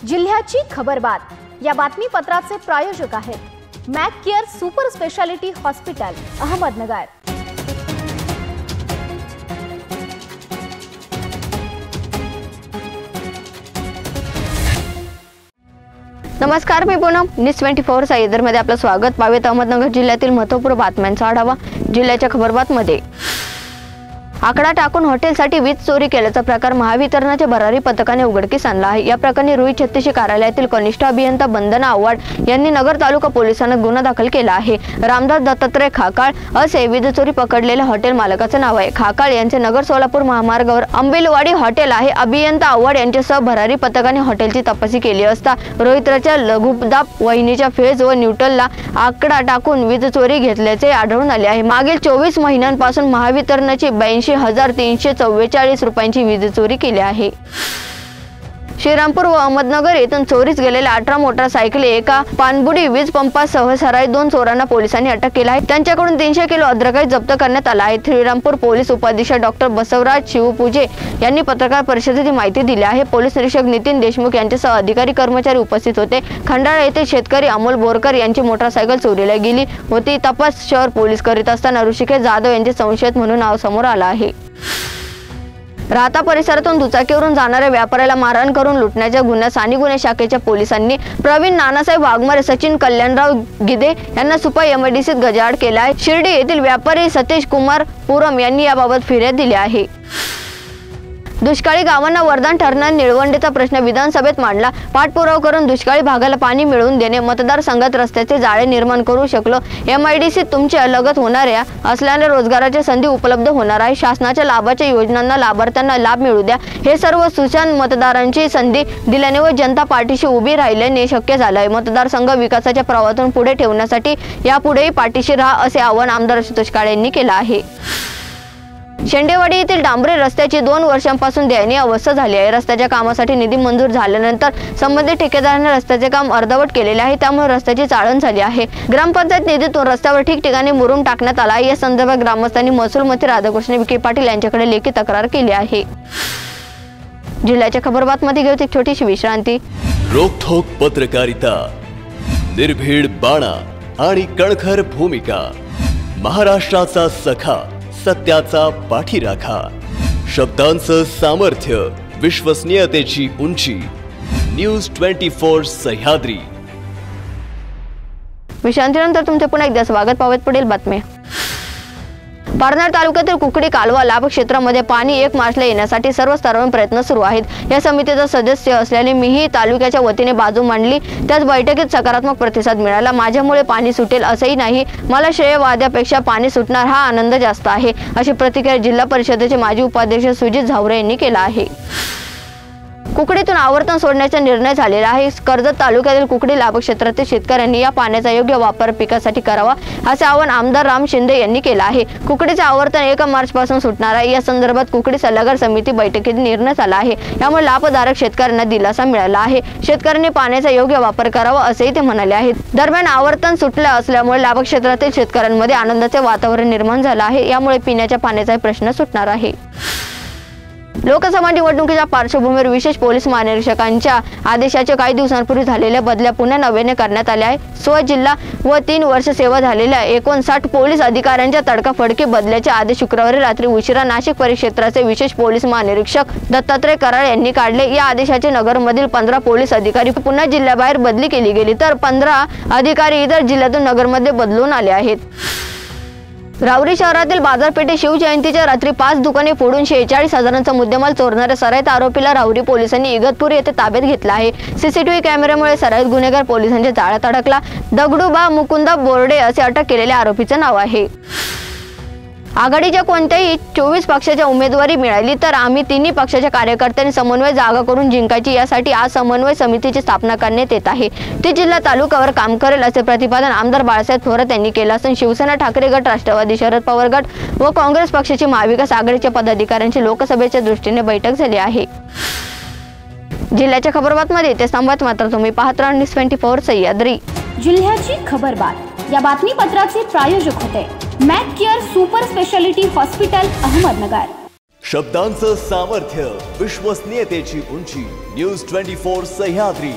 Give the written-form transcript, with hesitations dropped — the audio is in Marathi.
जिल्ह्याची खबरबात या बातमीपत्राचे प्रायोजक आहेत Mac care super speciality hospital Ahmednagar. नमस्कार, मी पूनम न्यूज 24 सह्याद्री मध्ये आपलं स्वागत। पावेत अहमदनगर जिल्ह्यातील महत्त्वपूर्ण बातम्यांचा आढावा। जिल्ह्याच्या खबरबातमध्ये आकडा टाकून हॉटेलसाठी वीज चोरी केल्याचा प्रकार महावितरणाच्या भरारी पथकाने उघडकीस आणला आहे। या प्रकरणी रुई छत्तीशी कार्यालयातील कनिष्ठ अभियंता वंदना आव्हाड यांनी नगर तालुका पोलिसांना गुन्हा दाखल केला आहे। रामदास दत्तात्रय खाकाळ असे वीज चोरी पकडलेल्या हॉटेल मालकाचे नाव आहे। खाकाळ यांचे नगर सोलापूर महामार्गावर अंबिलवाडी हॉटेल आहे। अभियंता आव्हाड यांच्यासह भरारी पथकाने हॉटेलची तपासणी केली असता रोहित्राच्या लघुदाब वहिनीच्या फेज व न्यूट्रलला आकडा टाकून वीज चोरी घेतल्याचे आढळून आले आहे। मागील 24 महिन्यांपासून महावितरणाची 82,344 रुपयांची वीज चोरी केली आहे। श्रीरामपूर व अहमदनगर येथून चोरीस गेलेल्या 18 मोटारसायकली एका पानबुडी वीज पंपासह सराई 2 चोरांना पोलिसांनी अटक केली आहे। त्यांच्याकडून 300 किलो अद्रक जप्त करण्यात आला आहे। श्रीरामपूर पोलीस उपाधीक्षक डॉक्टर बसवराज शिवपूजे यांनी पत्रकार परिषदेत माहिती दिली आहे। पोलीस निरीक्षक नितीन देशमुख यांच्यासह अधिकारी कर्मचारी उपस्थित होते। खंडाळा येथे शेतकरी अमोल बोरकर यांची मोटारसायकल चोरीला गेली होती। तपास शहर पोलीस करीत असताना ऋषिकेश जाधव यांचे संशयित म्हणून नाव समोर आलं आहे। राहता परिसरातून दुचाकीवरून जाणाऱ्या व्यापाऱ्याला मारहाण करून लुटण्याच्या गुन्ह्यात स्थानिक गुन्हे शाखेच्या पोलिसांनी प्रवीण नानासाहेब वाघमारे, सचिन कल्याणराव गिदे यांना सुपा MIDCत गजाआड केला आहे। शिर्डी येथील व्यापारी सतीश कुमार पुरम यांनी याबाबत फिर्याद दिली आहे। दुष्काळी गावांना वरदान ठरणारा निळवंडेचा प्रश्न विधानसभेत मांडला। पाठपुरावा करून दुष्काळी भागाला पाणी मिळवून देणे, मतदारसंघात रस्त्याचे जाळे निर्माण करू शकलो। MIDC तुमच्या लगत होणाऱ्या असल्याने रोजगाराच्या संधी उपलब्ध होणार आहे। शासनाच्या लाभाच्या योजनांना लाभार्थ्यांना लाभ मिळू द्या, हे सर्व सूचना मतदारांची संधी दिल्याने व जनता पाठीशी उभी राहिल्याने शक्य झालं आहे। मतदारसंघ विकासाच्या प्रवाहातून पुढे ठेवण्यासाठी यापुढेही पाठीशी राहा असे आवाहन आमदार आशुतोष काळे यांनी केलं आहे। शेंडेवाडी येथील डांबरी रस्त्याची 2 वर्षांपासून दयनीय अवस्था झाली आहे। रस्त्याच्या कामासाठी निधी मंजूर झाल्यानंतर संबंधित ठेकेदाराने रस्त्याचे काम अर्धवट केलेले आहे, त्यामुळे रस्त्याची चाळण झाली आहे। ग्रामपंचायत निधीतून रस्त्यावर ठिकठिकाणी मुरुम टाकण्यात आला आहे। या संदर्भात ग्रामस्थांनी महसूल मंत्री राधाकृष्ण विखे पाटील यांच्याकडे लेखी तक्रार केली आहे। जिल्ह्याच्या खबरबातमध्ये घेऊ एक छोटीशी विश्रांती। रोखोक पत्रकारिता, निर्भीड बाणा आणि कणखर भूमिका, महाराष्ट्राचा सखा, सत्याचा पाठीराखा, शब्दांचं सामर्थ्य, विश्वसनीयतेची उंची, न्यूज 24 सह्याद्री। विश्रांतीनंतर तुमचे पुन्हा एकदा स्वागत। पावत पुढील बातमी। पारनेर तालुक्यातील कुकडी कालवा लाभ क्षेत्रामध्ये पाणी 1 मार्चला येण्यासाठी सर्व स्तरावरून प्रयत्न सुरू आहेत। या समितीचा सदस्य असल्याने मीही तालुक्याच्या वतीने बाजू मांडली, त्याच बैठकीत सकारात्मक प्रतिसाद मिळाला। माझ्यामुळे पाणी सुटेल असंही नाही, मला श्रेयवाद्यापेक्षा पाणी सुटणार हा आनंद जास्त आहे, अशी प्रतिक्रिया जिल्हा परिषदेचे माजी उपाध्यक्ष सुजित झावरे यांनी केला आहे। कुकडीतून आवर्तन सोडण्याचा निर्णय झालेला आहे। कर्जत तालुक्यातील कुकडी लाभ क्षेत्रातील शेतकऱ्यांनी या पाण्याचा योग्य वापर पिकासाठी करावा, असे आवाहन आमदार राम शिंदे यांनी केलं आहे। कुकडीचे आवर्तन 1 मार्च पासून सुटणार आहे। या संदर्भात कुकडी सल्लागार समिती बैठकीत निर्णय झाला आहे। यामुळे लाभधारक शेतकऱ्यांना दिलासा मिळाला आहे। शेतकऱ्यांनी पाण्याचा योग्य वापर करावा असेही ते म्हणाले आहेत। दरम्यान आवर्तन सुटले असल्यामुळे लाभ क्षेत्रातील शेतकऱ्यांमध्ये आनंदाचे वातावरण निर्माण झाले आहे। यामुळे पिण्याच्या पाण्याचा प्रश्न सुटणार आहे। लोकसभा निवडणुकीच्या पार्श्वभूमीवर विशेष पोलीस महानिरीक्षकांच्या आदेशाच्या काही दिवसांपूर्वी झालेल्या बदल्या पुन्हा नव्याने करण्यात आल्या आहे। जिल्हा व 3 वर्ष सेवा झालेल्या 59 पोलीस अधिकाऱ्यांच्या तडकाफडकी बदल्याचे आदेश शुक्रवारी रात्री उशिरा नाशिक परिक्षेत्राचे विशेष पोलीस महानिरीक्षक दत्तात्रय कराड यांनी काढले। या आदेशाचे नगरमधील 15 पोलीस अधिकारी पुन्हा जिल्ह्याबाहेर बदली केली गेली, तर 15 अधिकारी इतर जिल्ह्यातून नगरमध्ये बदलून आले आहेत। राहुरी शहरातील बाजारपेठेत शिवजयंतीच्या रात्री 5 दुकाने फोडून 46,000चा मुद्देमाल चोरणाऱ्या सराईत आरोपीला राहुरी पोलिसांनी इगतपुरी येथे ताब्यात घेतला आहे। CCTV कॅमेऱ्यामुळे सराईत गुन्हेगार पोलिसांच्या जाळ्यात अडकला। दगडूबा मुकुंदा बोर्डे असे अटक केलेल्या आरोपीचे नाव आहे। आघाडीच्या कोणत्याही 24 पक्षाच्या उमेदवारी मिळाली तर आम्ही तिन्ही पक्षाच्या कार्यकर्त्यांनी समन्वय जागा करून जिंकायची, यासाठी आज समन्वय समितीची स्थापना करण्यात येत आहे। ती जिल्हा तालुक्यावर काम करेल असे प्रतिपादन आमदार बाळासाहेब थोरात यांनी केले असून शिवसेना ठाकरे गट, राष्ट्रवादी शरद पवार गट व काँग्रेस पक्षाची महाविकास आघाडीच्या पदाधिकाऱ्यांची लोकसभेच्या दृष्टीने बैठक झाली आहे। जिल्ह्याच्या खबरबातमध्ये ते संवाद मात्र तुम्ही पाहत राहा न्यूज 24 सह्याद्री। जिल्ह्याची खबरबात या बातमीपत्राचे प्रायोजक होते Mac care super speciality hospital Ahmednagar. शब्दांचं सामर्थ्य, विश्वसनीयतेची उंची. न्यूज 24 सह्याद्री.